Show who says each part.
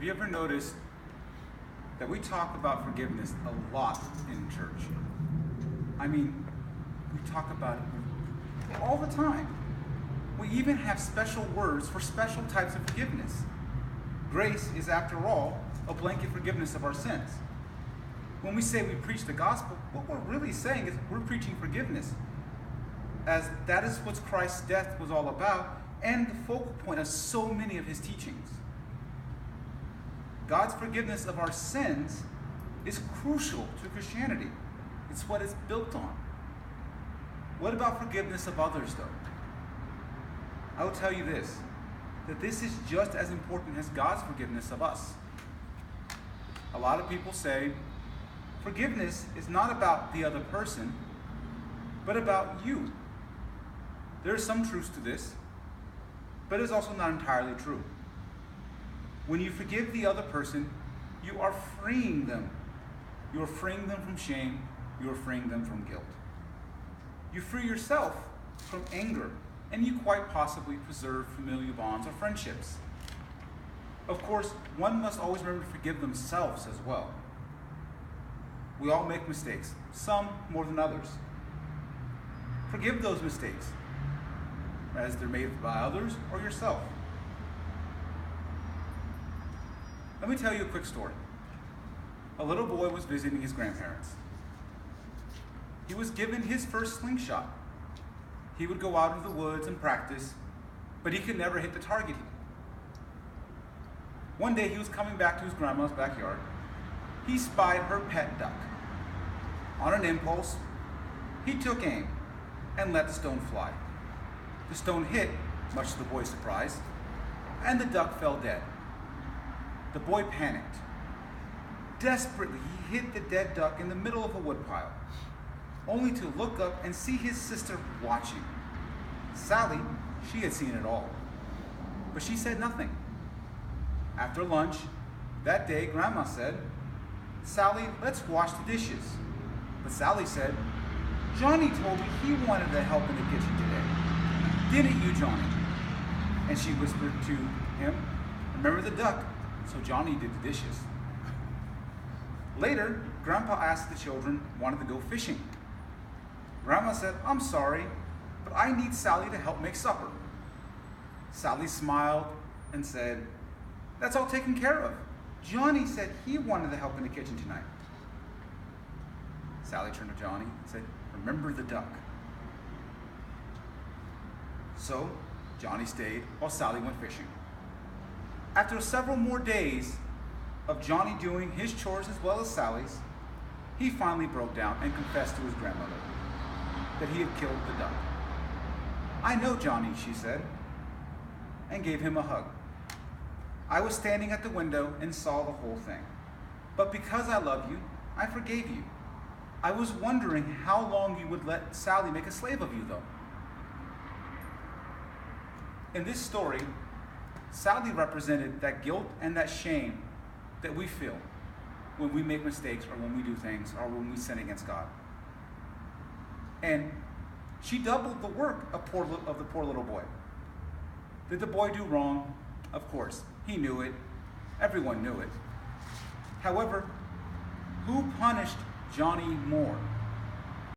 Speaker 1: Have you ever noticed that we talk about forgiveness a lot in church? I mean, we talk about it all the time. We even have special words for special types of forgiveness. Grace is, after all, a blanket forgiveness of our sins. When we say we preach the gospel, what we're really saying is we're preaching forgiveness, as that is what Christ's death was all about, and the focal point of so many of his teachings. God's forgiveness of our sins is crucial to Christianity. It's what it's built on. What about forgiveness of others, though? I will tell you this, that this is just as important as God's forgiveness of us. A lot of people say, forgiveness is not about the other person, but about you. There is some truth to this, but it is also not entirely true. When you forgive the other person, you are freeing them. You are freeing them from shame. You are freeing them from guilt. You free yourself from anger, and you quite possibly preserve familial bonds or friendships. Of course, one must always remember to forgive themselves as well. We all make mistakes, some more than others. Forgive those mistakes, as they're made by others or yourself. Let me tell you a quick story. A little boy was visiting his grandparents. He was given his first slingshot. He would go out into the woods and practice, but he could never hit the target. One day he was coming back to his grandma's backyard. He spied her pet duck. On an impulse, he took aim and let the stone fly. The stone hit, much to the boy's surprise, and the duck fell dead. The boy panicked. Desperately, he hit the dead duck in the middle of a woodpile, only to look up and see his sister watching. Sally, she had seen it all, but she said nothing. After lunch that day, Grandma said, "Sally, let's wash the dishes." But Sally said, "Johnny told me he wanted to help in the kitchen today. Didn't you, Johnny?" And she whispered to him, "Remember the duck?" So Johnny did the dishes. Later, Grandpa asked the children wanted to go fishing. Grandma said, "I'm sorry, but I need Sally to help make supper." Sally smiled and said, "That's all taken care of. Johnny said he wanted to help in the kitchen tonight." Sally turned to Johnny and said, "Remember the duck." So Johnny stayed while Sally went fishing. After several more days of Johnny doing his chores as well as Sally's, he finally broke down and confessed to his grandmother that he had killed the duck. "I know, Johnny," she said, and gave him a hug. "I was standing at the window and saw the whole thing. But because I love you, I forgave you. I was wondering how long you would let Sally make a slave of you, though." In this story, Sally represented that guilt and that shame that we feel when we make mistakes or when we do things or when we sin against God. And she doubled the work of the poor little boy. Did the boy do wrong? Of course. He knew it. Everyone knew it. However, who punished Johnny more?